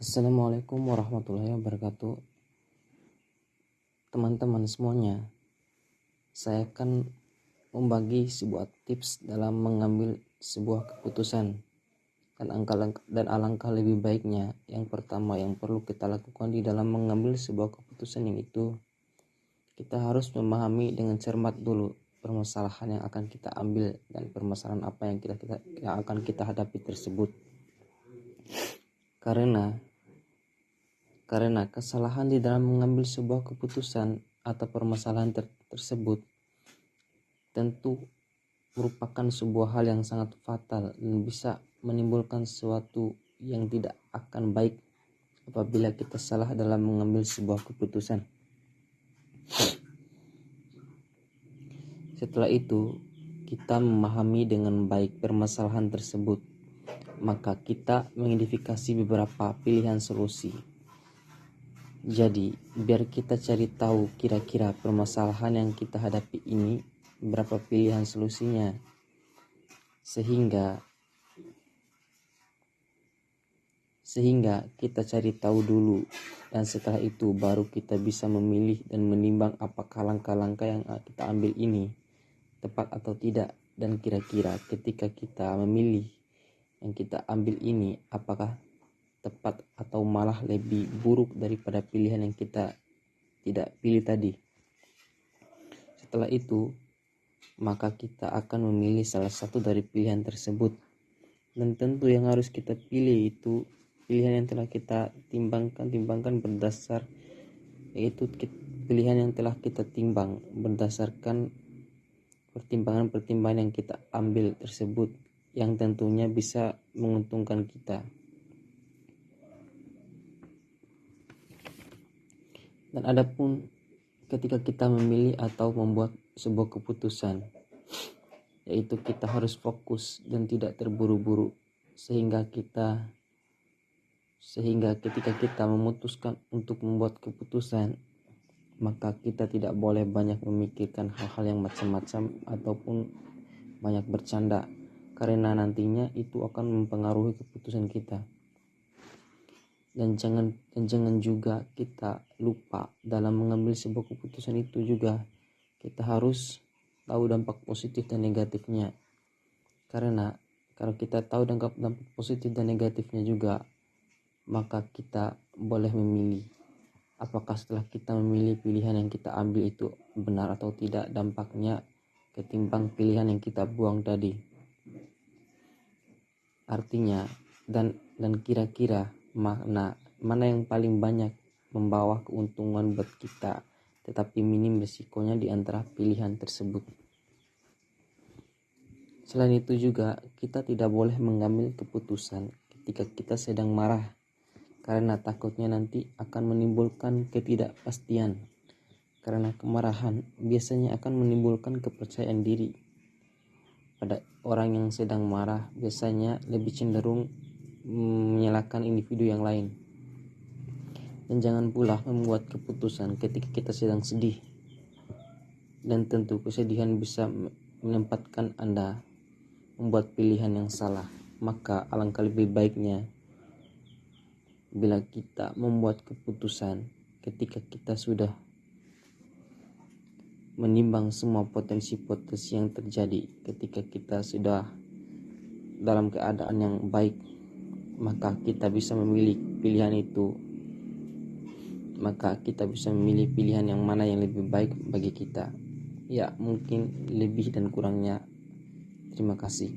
Assalamualaikum warahmatullahi wabarakatuh. Teman-teman semuanya, saya akan membagi sebuah tips dalam mengambil sebuah keputusan dan alangkah lebih baiknya. Yang pertama yang perlu kita lakukan di dalam mengambil sebuah keputusan yang itu, kita harus memahami dengan cermat dulu permasalahan yang akan kita ambil dan permasalahan apa yang akan kita hadapi tersebut. Karena kesalahan di dalam mengambil sebuah keputusan atau permasalahan tersebut tentu merupakan sebuah hal yang sangat fatal dan bisa menimbulkan sesuatu yang tidak akan baik apabila kita salah dalam mengambil sebuah keputusan. Setelah itu, kita memahami dengan baik permasalahan tersebut, maka kita mengidentifikasi beberapa pilihan solusi. Jadi, biar kita cari tahu kira-kira permasalahan yang kita hadapi ini berapa pilihan solusinya, sehingga kita cari tahu dulu, dan setelah itu baru kita bisa memilih dan menimbang apakah langkah-langkah yang kita ambil ini tepat atau tidak, dan kira-kira ketika kita memilih yang kita ambil ini apakah tepat atau malah lebih buruk daripada pilihan yang kita tidak pilih tadi. Setelah itu, maka kita akan memilih salah satu dari pilihan tersebut. Dan tentu yang harus kita pilih itu pilihan yang telah kita timbangkan berdasar, yaitu pilihan yang telah kita timbang berdasarkan pertimbangan yang kita ambil tersebut, yang tentunya bisa menguntungkan kita. Dan adapun ketika kita memilih atau membuat sebuah keputusan, yaitu kita harus fokus dan tidak terburu-buru, sehingga ketika kita memutuskan untuk membuat keputusan, maka kita tidak boleh banyak memikirkan hal-hal yang macam-macam ataupun banyak bercanda, karena nantinya itu akan mempengaruhi keputusan kita. Dan jangan juga kita lupa dalam mengambil sebuah keputusan itu juga kita harus tahu dampak positif dan negatifnya. Karena kalau kita tahu dampak positif dan negatifnya juga, maka kita boleh memilih apakah setelah kita memilih pilihan yang kita ambil itu benar atau tidak dampaknya ketimbang pilihan yang kita buang tadi. Artinya dan kira-kira mana yang paling banyak membawa keuntungan buat kita tetapi minim risikonya di antara pilihan tersebut. Selain itu juga kita tidak boleh mengambil keputusan ketika kita sedang marah, karena takutnya nanti akan menimbulkan ketidakpastian. Karena kemarahan biasanya akan menimbulkan kepercayaan diri. Pada orang yang sedang marah biasanya lebih cenderung menyalahkan individu yang lain. Dan jangan pula membuat keputusan ketika kita sedang sedih. Dan tentu kesedihan bisa menempatkan Anda membuat pilihan yang salah. Maka alangkah lebih baiknya bila kita membuat keputusan ketika kita sudah menimbang semua potensi-potensi yang terjadi, ketika kita sudah dalam keadaan yang baik, maka kita bisa memilih pilihan itu. Maka kita bisa memilih pilihan yang mana yang lebih baik bagi kita. Ya, mungkin lebih dan kurangnya. Terima kasih.